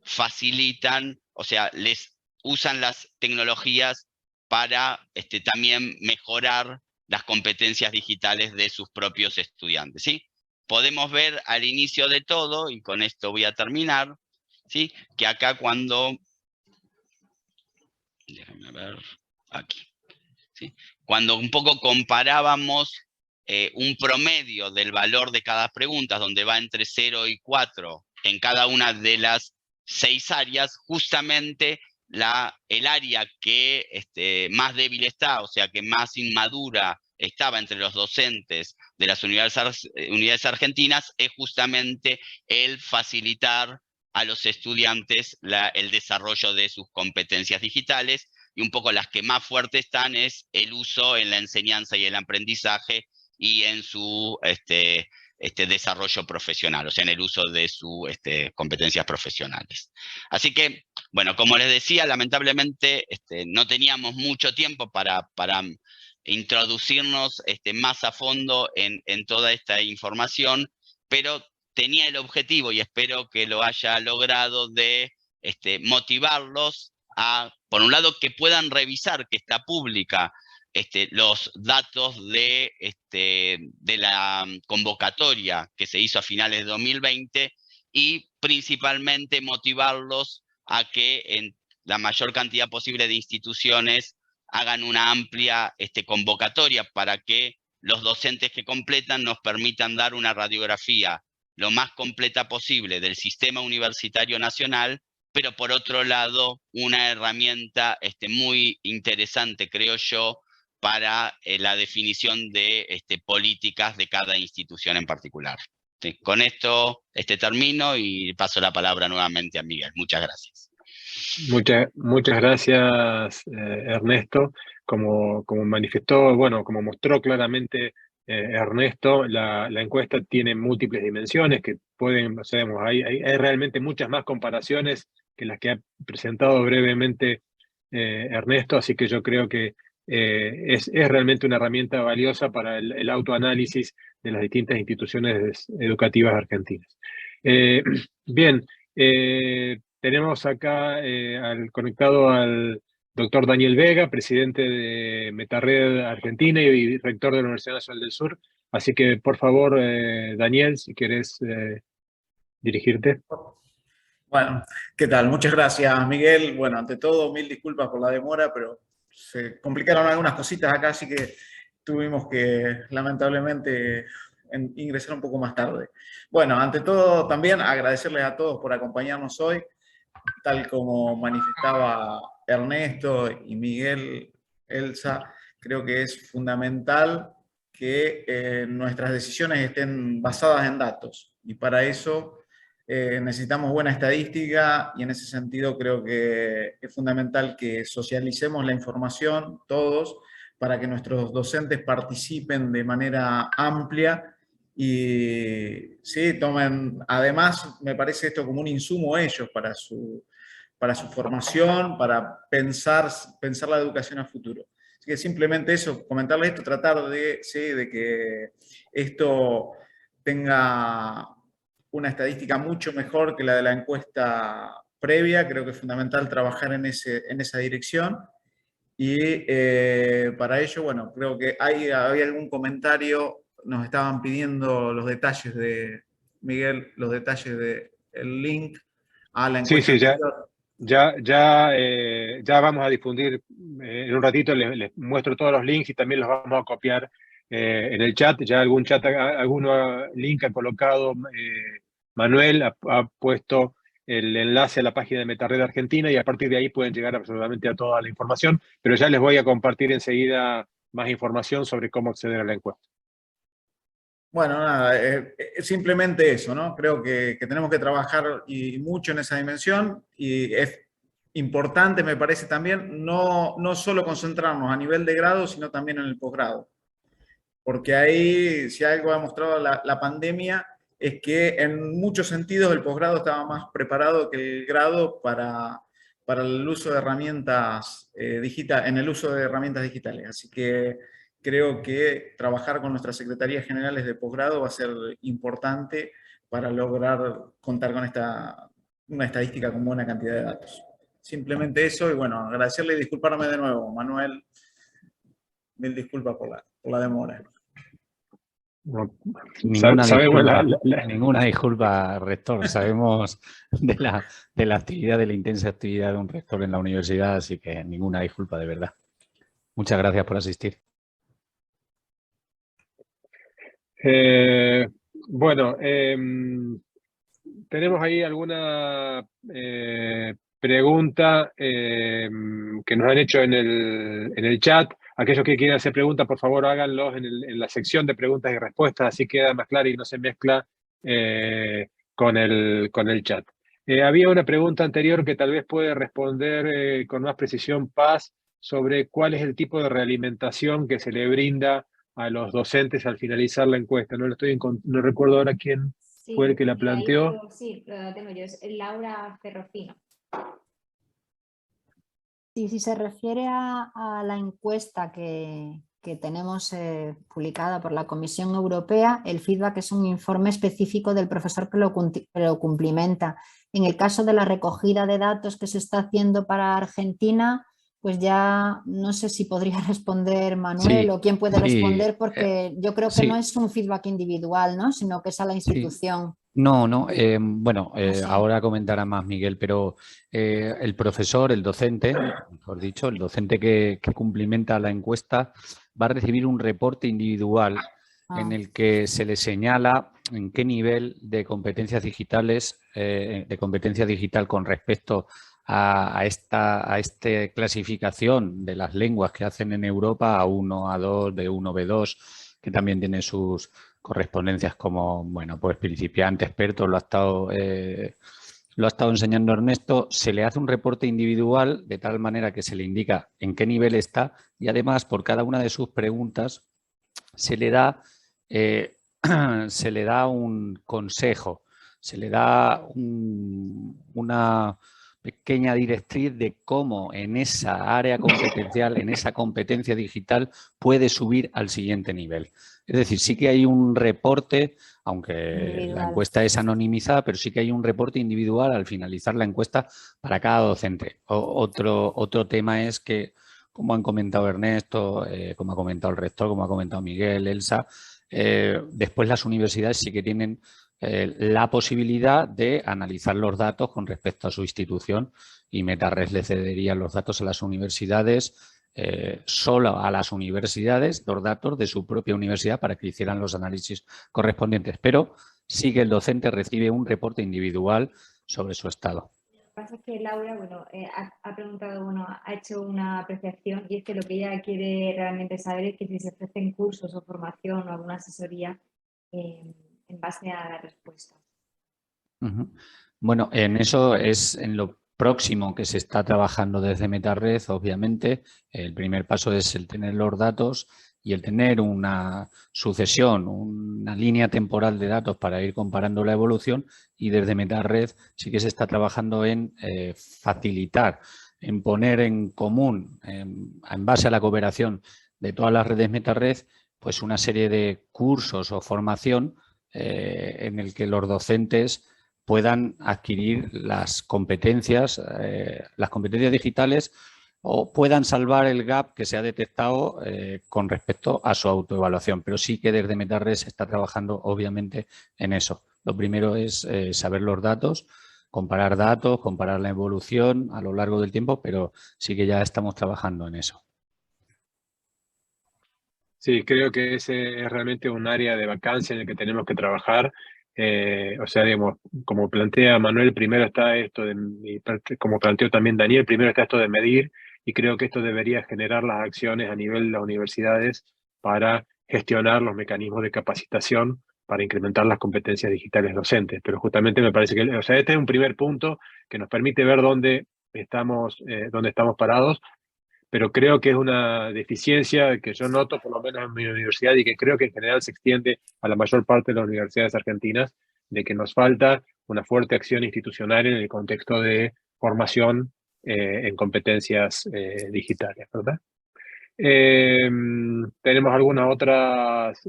facilitan, o sea, les usan las tecnologías para también mejorar las competencias digitales de sus propios estudiantes, ¿sí? Podemos ver al inicio de todo, y con esto voy a terminar, ¿sí? Que acá cuando... Déjame ver, aquí. ¿Sí? Cuando un poco comparábamos un promedio del valor de cada pregunta, donde va entre 0 y 4 en cada una de las 6 áreas, justamente el área que más débil está, o sea, que más inmadura estaba entre los docentes de las unidades argentinas, es justamente el facilitar a los estudiantes el desarrollo de sus competencias digitales, y un poco las que más fuertes están es el uso en la enseñanza y el aprendizaje y en su desarrollo profesional, o sea, en el uso de sus competencias profesionales. Así que, bueno, como les decía, lamentablemente no teníamos mucho tiempo para introducirnos más a fondo en toda esta información, pero tenía el objetivo, y espero que lo haya logrado, de motivarlos a, por un lado, que puedan revisar que está pública los datos de la convocatoria que se hizo a finales de 2020, y principalmente motivarlos a que en la mayor cantidad posible de instituciones hagan una amplia convocatoria para que los docentes que completan nos permitan dar una radiografía lo más completa posible del sistema universitario nacional, pero por otro lado, una herramienta muy interesante, creo yo, para la definición de políticas de cada institución en particular. Sí, con esto termino y paso la palabra nuevamente a Miguel. Muchas gracias. Muchas gracias, Ernesto. Como manifestó, bueno, como mostró claramente Ernesto, la encuesta tiene múltiples dimensiones que pueden, sabemos, hay realmente muchas más comparaciones que las que ha presentado brevemente Ernesto, así que yo creo que es realmente una herramienta valiosa para el autoanálisis de las distintas instituciones educativas argentinas. Bien, tenemos acá conectado al doctor Daniel Vega, presidente de Metarred Argentina y rector de la Universidad Nacional del Sur. Así que, por favor, Daniel, si querés dirigirte. Bueno, ¿qué tal? Muchas gracias, Miguel. Bueno, ante todo, mil disculpas por la demora, pero se complicaron algunas cositas acá, así que tuvimos que, lamentablemente, ingresar un poco más tarde. Bueno, ante todo, también agradecerles a todos por acompañarnos hoy. Tal como manifestaba Ernesto y Miguel, Elsa, creo que es fundamental que nuestras decisiones estén basadas en datos. Y para eso necesitamos buena estadística, y en ese sentido creo que es fundamental que socialicemos la información todos para que nuestros docentes participen de manera amplia y sí, tomen, además me parece esto como un insumo ellos para su formación, para pensar la educación a futuro. Así que simplemente eso, comentarles esto, tratar de, ¿sí?, de que esto tenga una estadística mucho mejor que la de la encuesta previa. Creo que es fundamental trabajar en esa dirección. Y para ello, bueno, creo que había algún comentario, nos estaban pidiendo los detalles de, Miguel, los detalles del link a la encuesta. Sí, ya vamos a difundir en un ratito, les muestro todos los links y también los vamos a copiar en el chat. Ya algún link ha colocado Manuel, ha puesto el enlace a la página de Metarred Argentina, y a partir de ahí pueden llegar absolutamente a toda la información, pero ya les voy a compartir enseguida más información sobre cómo acceder a la encuesta. Bueno, nada, simplemente eso, ¿no? Creo que tenemos que trabajar y mucho en esa dimensión, y es importante, me parece también, no solo concentrarnos a nivel de grado, sino también en el posgrado. Porque ahí, si algo ha mostrado la pandemia, es que en muchos sentidos el posgrado estaba más preparado que el grado para el uso de herramientas digitales. Así que creo que trabajar con nuestras secretarías generales de posgrado va a ser importante para lograr contar con esta una estadística con buena cantidad de datos. Simplemente eso, y bueno, agradecerle y disculparme de nuevo, Manuel. Mil disculpas por la demora. No, Ninguna sabemos disculpa, ninguna disculpa, rector. Sabemos de la actividad, de la intensa actividad de un rector en la universidad, así que ninguna disculpa, de verdad. Muchas gracias por asistir. Bueno, tenemos ahí alguna pregunta que nos han hecho en el chat. Aquellos que quieran hacer preguntas, por favor, háganlos en la sección de preguntas y respuestas, así queda más claro y no se mezcla con el chat. Había una pregunta anterior que tal vez puede responder con más precisión Paz sobre cuál es el tipo de realimentación que se le brinda a los docentes al finalizar la encuesta. No recuerdo ahora quién fue el que la planteó. Sí, lo tengo yo, es Laura Ferrofino. Sí, si se refiere a la encuesta que tenemos publicada por la Comisión Europea, el feedback es un informe específico del profesor que lo cumplimenta. En el caso de la recogida de datos que se está haciendo para Argentina, pues ya no sé si podría responder Manuel o quién puede responder, porque yo creo que no es un feedback individual, ¿no? Sino que es a la institución. No, bueno, ahora comentará más Miguel, pero el profesor, el docente, mejor dicho, el docente que cumplimenta la encuesta va a recibir un reporte individual en el que se le señala en qué nivel de competencias digitales, de competencia digital con respecto a esta clasificación de las lenguas que hacen en Europa, A1, A2, B1, B2, que también tiene sus correspondencias como, bueno, pues principiante, experto, lo ha estado enseñando Ernesto. Se le hace un reporte individual de tal manera que se le indica en qué nivel está y además por cada una de sus preguntas se le da un consejo, se le da una pequeña directriz de cómo en esa área competencial, en esa competencia digital, puede subir al siguiente nivel. Es decir, sí que hay un reporte, aunque la encuesta es anonimizada, pero sí que hay un reporte individual al finalizar la encuesta para cada docente. Otro tema es que, como han comentado Ernesto, como ha comentado el rector, como ha comentado Miguel, Elsa, después las universidades sí que tienen la posibilidad de analizar los datos con respecto a su institución y MetaRed le cedería los datos a las universidades, solo a las universidades, los datos de su propia universidad para que hicieran los análisis correspondientes. Pero sí que el docente recibe un reporte individual sobre su estado. Lo que pasa es que Laura, ha preguntado, ha hecho una apreciación y es que lo que ella quiere realmente saber es que si se ofrecen cursos o formación o alguna asesoría en base a la respuesta. Bueno, en eso es en lo próximo que se está trabajando desde MetaRed, obviamente. El primer paso es el tener los datos y el tener una sucesión, una línea temporal de datos para ir comparando la evolución, y desde MetaRed sí que se está trabajando en facilitar, en poner en común, en base a la cooperación de todas las redes MetaRed, pues una serie de cursos o formación en el que los docentes puedan adquirir las competencias digitales o puedan salvar el gap que se ha detectado con respecto a su autoevaluación. Pero sí que desde MetaRed se está trabajando obviamente en eso. Lo primero es saber los datos, comparar la evolución a lo largo del tiempo, pero sí que ya estamos trabajando en eso. Sí, creo que ese es realmente un área de vacancia en el que tenemos que trabajar. O sea, digamos, como plantea Manuel, primero está esto como planteó también Daniel, primero está esto de medir, y creo que esto debería generar las acciones a nivel de las universidades para gestionar los mecanismos de capacitación para incrementar las competencias digitales docentes. Pero justamente me parece que, o sea, este es un primer punto que nos permite ver dónde estamos parados, pero creo que es una deficiencia que yo noto por lo menos en mi universidad y que creo que en general se extiende a la mayor parte de las universidades argentinas, de que nos falta una fuerte acción institucional en el contexto de formación en competencias digitales, ¿verdad? Tenemos algunas otras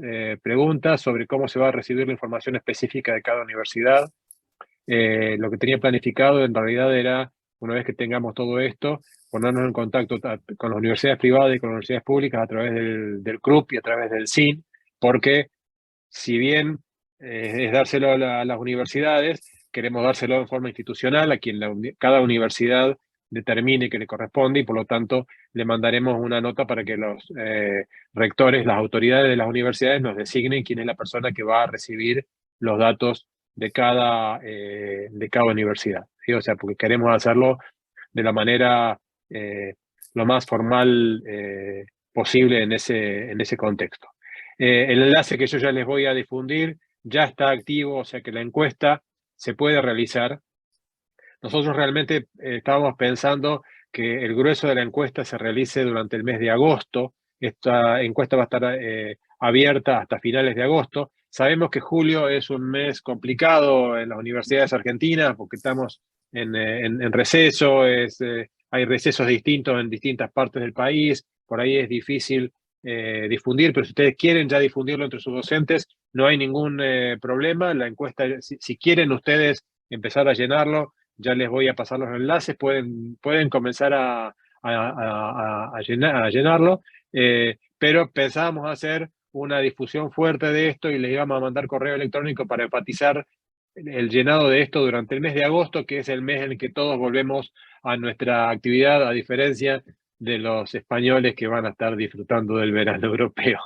preguntas sobre cómo se va a recibir la información específica de cada universidad. Lo que tenía planificado en realidad era, una vez que tengamos todo esto, ponernos en contacto con las universidades privadas y con las universidades públicas a través del CRUP y a través del SIN, porque si bien es dárselo a las universidades, queremos dárselo en forma institucional a quien cada universidad determine que le corresponde, y por lo tanto le mandaremos una nota para que los rectores, las autoridades de las universidades nos designen quién es la persona que va a recibir los datos de cada universidad, ¿sí? O sea, porque queremos hacerlo de la manera lo más formal posible en ese contexto. El enlace que yo ya les voy a difundir ya está activo, o sea que la encuesta se puede realizar. Nosotros realmente estábamos pensando que el grueso de la encuesta se realice durante el mes de agosto. Esta encuesta va a estar abierta hasta finales de agosto. Sabemos que julio es un mes complicado en las universidades argentinas porque estamos en receso, hay recesos distintos en distintas partes del país, por ahí es difícil difundir, pero si ustedes quieren ya difundirlo entre sus docentes, no hay ningún problema. La encuesta, si quieren ustedes empezar a llenarlo, ya les voy a pasar los enlaces, pueden comenzar a llenarlo, pero pensábamos hacer una difusión fuerte de esto y les íbamos a mandar correo electrónico para enfatizar el llenado de esto durante el mes de agosto, que es el mes en el que todos volvemos a nuestra actividad, a diferencia de los españoles que van a estar disfrutando del verano europeo.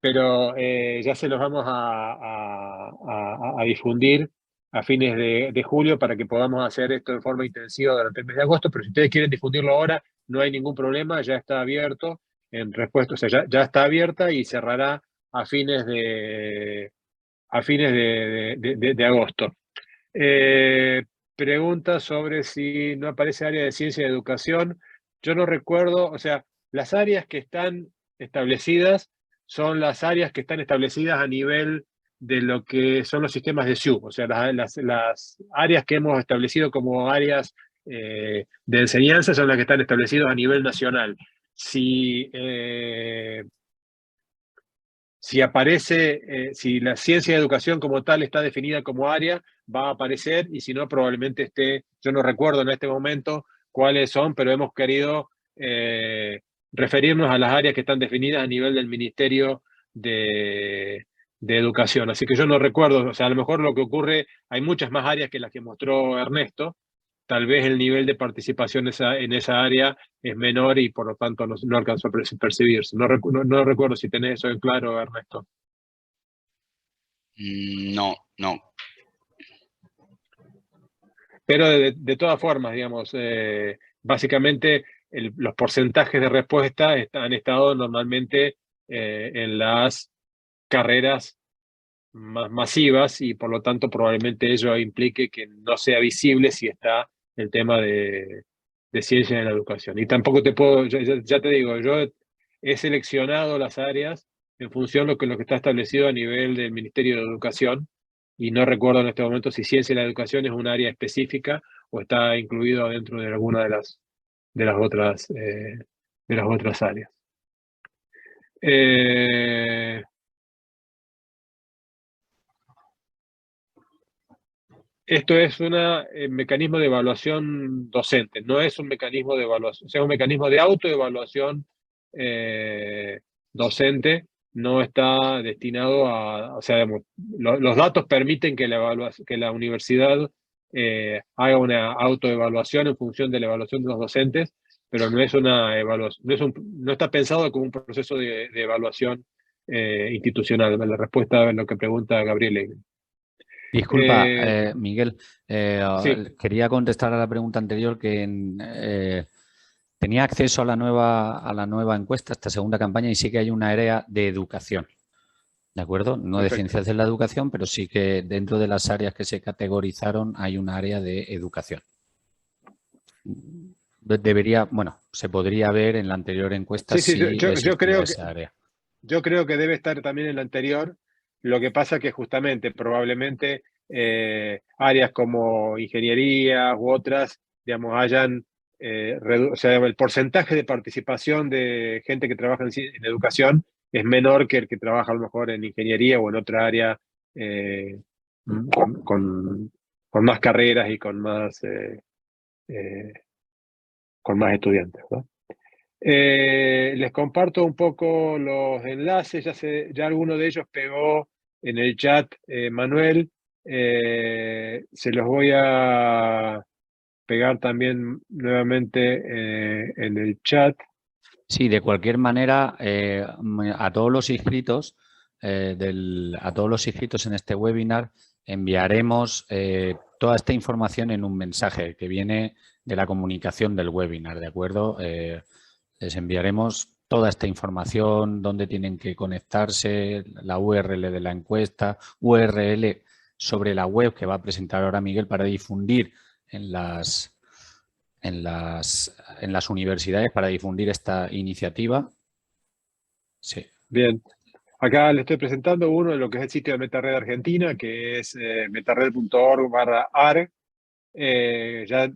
Pero ya se los vamos a difundir a fines de julio para que podamos hacer esto de forma intensiva durante el mes de agosto, pero si ustedes quieren difundirlo ahora, no hay ningún problema, ya está abierto en respuesta, o sea, ya está abierta y cerrará a fines de agosto. Pregunta sobre si no aparece área de ciencia y educación. Yo no recuerdo, o sea, las áreas que están establecidas son las áreas que están establecidas a nivel de lo que son los sistemas de SIUP, o sea, las áreas que hemos establecido como áreas de enseñanza son las que están establecidas a nivel nacional. Si aparece, si la ciencia de educación como tal está definida como área, va a aparecer, y si no, probablemente esté, yo no recuerdo en este momento cuáles son, pero hemos querido referirnos a las áreas que están definidas a nivel del Ministerio de Educación. Así que yo no recuerdo, o sea, a lo mejor lo que ocurre, hay muchas más áreas que las que mostró Ernesto, tal vez el nivel de participación en esa área es menor y por lo tanto no alcanzó a percibirse. No recuerdo si tenés eso en claro, Ernesto. No, no. Pero de todas formas, digamos, básicamente los porcentajes de respuesta han estado normalmente en las carreras más masivas, y por lo tanto probablemente ello implique que no sea visible si está el tema de ciencia en la educación. Y tampoco te puedo, ya te digo, yo he seleccionado las áreas en función de lo que está establecido a nivel del Ministerio de Educación, y no recuerdo en este momento si ciencia en la educación es un área específica o está incluido dentro de alguna de las otras áreas. Esto es un mecanismo de evaluación docente, no es un mecanismo de evaluación, o sea, un mecanismo de autoevaluación docente, no está destinado o sea, los datos permiten que la universidad haga una autoevaluación en función de la evaluación de los docentes, pero no es una evaluación, no está pensado como un proceso de evaluación institucional. La respuesta a lo que pregunta Gabriel. Disculpa, Miguel, Sí. quería contestar a la pregunta anterior que tenía acceso a la nueva encuesta, esta segunda campaña, y sí que hay una área de educación, ¿de acuerdo? No de Perfecto. ciencias de la educación, pero sí que dentro de las áreas que se categorizaron hay un área de educación. Se podría ver en la anterior encuesta Sí, si yo creo que, esa área. yo creo que debe estar también en la anterior. Lo que pasa que justamente probablemente áreas como ingeniería u otras, digamos, o sea, el porcentaje de participación de gente que trabaja en educación es menor que el que trabaja a lo mejor en ingeniería o en otra área con más carreras y con más estudiantes, ¿no? Les comparto un poco los enlaces, ya alguno de ellos pegó en el chat, Manuel, se los voy a pegar también nuevamente en el chat. Sí, de cualquier manera, a todos los inscritos, a todos los inscritos en este webinar enviaremos toda esta información en un mensaje que viene de la comunicación del webinar, ¿de acuerdo? Les enviaremos toda esta información, dónde tienen que conectarse, la URL de la encuesta, URL sobre la web que va a presentar ahora Miguel para difundir en las universidades, para difundir esta iniciativa. Sí. Bien. Acá le estoy presentando uno de lo que es el sitio de MetaRed Argentina, que es metared.org/AR. Ya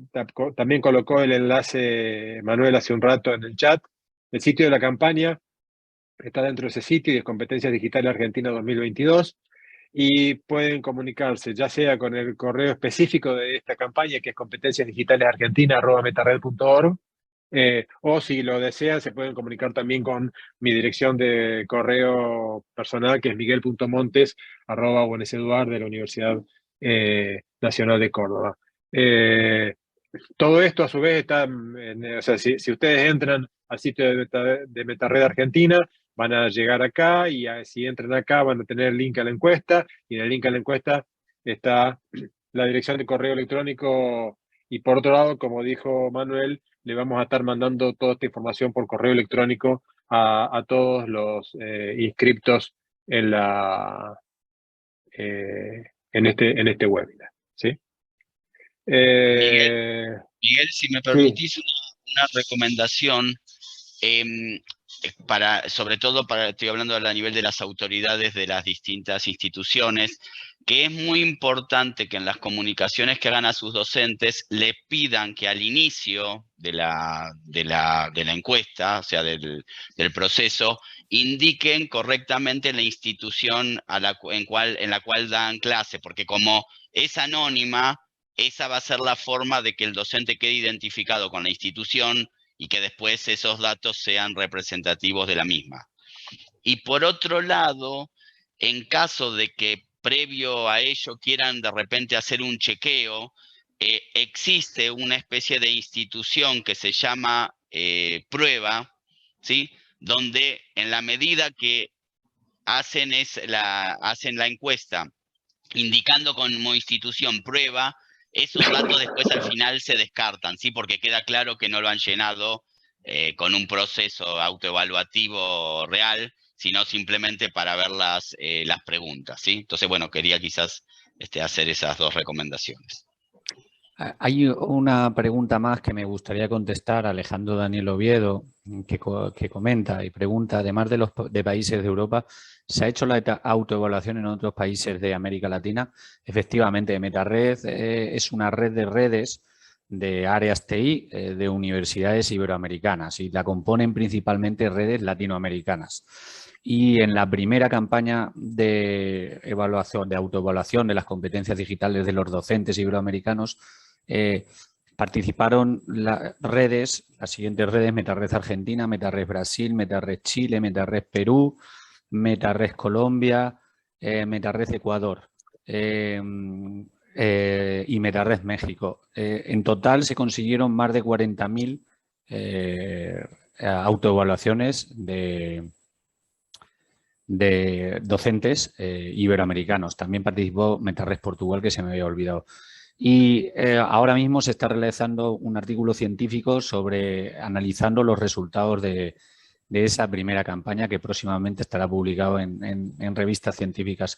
también colocó el enlace Manuel hace un rato en el chat. El sitio de la campaña está dentro de ese sitio y es Competencias Digitales Argentina 2022. Y pueden comunicarse ya sea con el correo específico de esta campaña, que es competenciasdigitalesergentina@metared.org, o si lo desean, se pueden comunicar también con mi dirección de correo personal, que es miguel.montes@UNESEDUAR de la Universidad Nacional de Córdoba. Todo esto a su vez está, o sea, si ustedes entran al sitio de MetaRed Argentina, van a llegar acá y si entran acá van a tener el link a la encuesta, y en el link a la encuesta está la dirección de correo electrónico, y por otro lado, como dijo Manuel, le vamos a estar mandando toda esta información por correo electrónico a todos los inscriptos en este webinar, ¿sí? Miguel, si me permitís Sí. una recomendación, sobre todo estoy hablando a nivel de las autoridades de las distintas instituciones, que es muy importante que en las comunicaciones que hagan a sus docentes le pidan que al inicio de la encuesta, o sea, del proceso, indiquen correctamente la institución en la cual dan clase, porque como es anónima, esa va a ser la forma de que el docente quede identificado con la institución y que después esos datos sean representativos de la misma. Y por otro lado, en caso de que previo a ello quieran de repente hacer un chequeo, existe una especie de institución que se llama Prueba, ¿sí? Donde en la medida que hacen la encuesta indicando como institución Prueba, esos datos después al final se descartan, ¿sí? Porque queda claro que no lo han llenado con un proceso autoevaluativo real, sino simplemente para ver las preguntas, ¿sí? Entonces, bueno, quería quizás hacer esas dos recomendaciones. Hay una pregunta más que me gustaría contestar, Alejandro Daniel Oviedo, que comenta y pregunta, además de países de Europa, ¿se ha hecho la autoevaluación en otros países de América Latina? Efectivamente, MetaRed es una red de redes de áreas TI de universidades iberoamericanas y la componen principalmente redes latinoamericanas. Y en la primera campaña de autoevaluación de las competencias digitales de los docentes iberoamericanos, participaron las siguientes redes: MetaRed Argentina, MetaRed Brasil, MetaRed Chile, MetaRed Perú, MetaRed Colombia, MetaRed Ecuador y MetaRed México. En total se consiguieron más de 40.000 autoevaluaciones de docentes iberoamericanos. También participó MetaRed Portugal, que se me había olvidado. Y ahora mismo se está realizando un artículo científico analizando los resultados de esa primera campaña, que próximamente estará publicado en revistas científicas.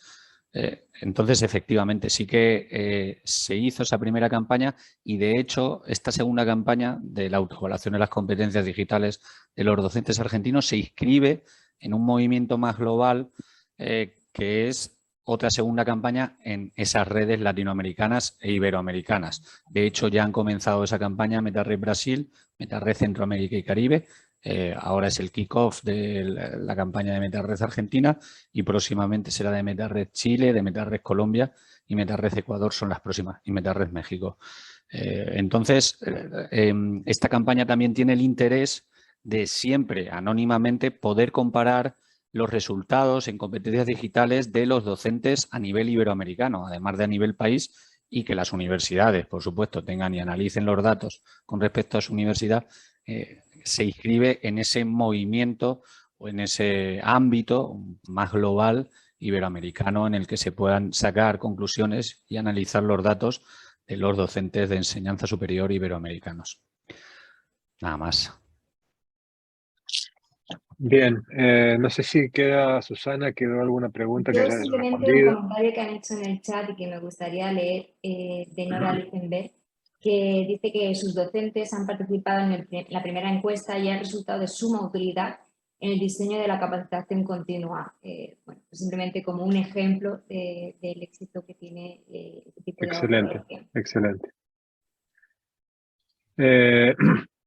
Entonces, efectivamente, sí que se hizo esa primera campaña y, de hecho, esta segunda campaña de la autoevaluación de las competencias digitales de los docentes argentinos se inscribe en un movimiento más global que es otra segunda campaña en esas redes latinoamericanas e iberoamericanas. De hecho, ya han comenzado esa campaña MetaRed Brasil, MetaRed Centroamérica y Caribe, Ahora es el kickoff de la campaña de MetaRed Argentina y próximamente será de MetaRed Chile, de MetaRed Colombia y MetaRed Ecuador son las próximas y MetaRed México. Entonces, esta campaña también tiene el interés de siempre anónimamente poder comparar los resultados en competencias digitales de los docentes a nivel iberoamericano, además de a nivel país, y que las universidades, por supuesto, tengan y analicen los datos con respecto a su universidad, se inscribe en ese movimiento o en ese ámbito más global iberoamericano en el que se puedan sacar conclusiones y analizar los datos de los docentes de enseñanza superior iberoamericanos. Nada más. Bien, no sé si queda, Susana, ¿quedó alguna pregunta que Yo hayas simplemente un respondido? comentario que han hecho en el chat y que me gustaría leer de Nora Lichtenberg, que dice que sus docentes han participado en la primera encuesta y ha resultado de suma utilidad en el diseño de la capacitación continua. Bueno, pues simplemente como un ejemplo del éxito que tiene este tipo de Excelente, evaluación. excelente.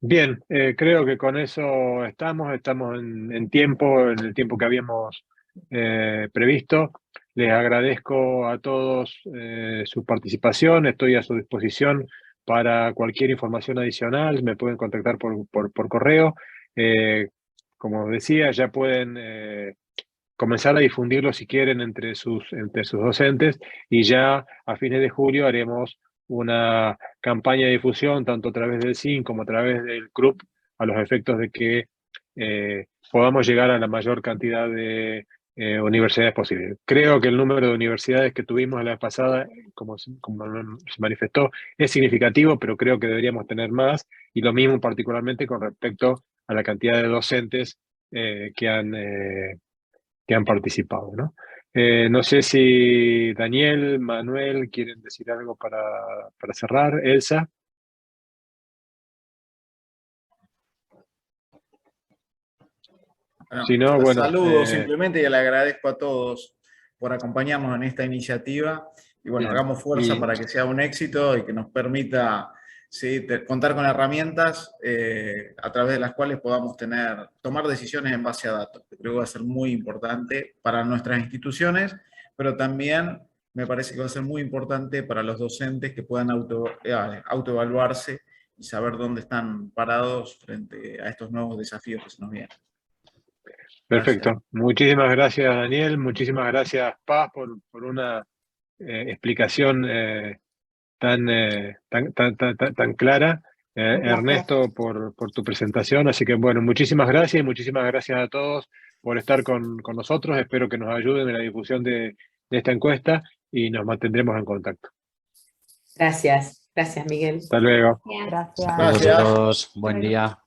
Bien, creo que con eso estamos en tiempo, en el tiempo que habíamos previsto. Les agradezco a todos su participación, estoy a su disposición para cualquier información adicional, me pueden contactar por correo. Como decía, ya pueden comenzar a difundirlo si quieren entre sus docentes y ya a fines de julio haremos una campaña de difusión tanto a través del SIN como a través del CRUP a los efectos de que podamos llegar a la mayor cantidad de universidades posibles. Creo que el número de universidades que tuvimos la vez pasada, como se manifestó, es significativo, pero creo que deberíamos tener más y lo mismo particularmente con respecto a la cantidad de docentes que han participado, ¿no? No sé si Daniel, Manuel quieren decir algo para cerrar. Elsa. Bueno, Si no, bueno. saludo simplemente y le agradezco a todos por acompañarnos en esta iniciativa. Y bueno, Bien. hagamos fuerza Y para que sea un éxito y que nos permita contar con herramientas a través de las cuales podamos tomar decisiones en base a datos, que creo que va a ser muy importante para nuestras instituciones, pero también me parece que va a ser muy importante para los docentes que puedan autoevaluarse y saber dónde están parados frente a estos nuevos desafíos que se nos vienen. perfecto. Gracias. Muchísimas gracias, Daniel. Muchísimas gracias, Paz, por una explicación tan clara. Ernesto, por tu presentación. Así que, bueno, muchísimas gracias y muchísimas gracias a todos por estar con nosotros. Espero que nos ayuden en la difusión de esta encuesta y nos mantendremos en contacto. Gracias, gracias Miguel. Hasta luego. Gracias. Saludos a todos. Buen día.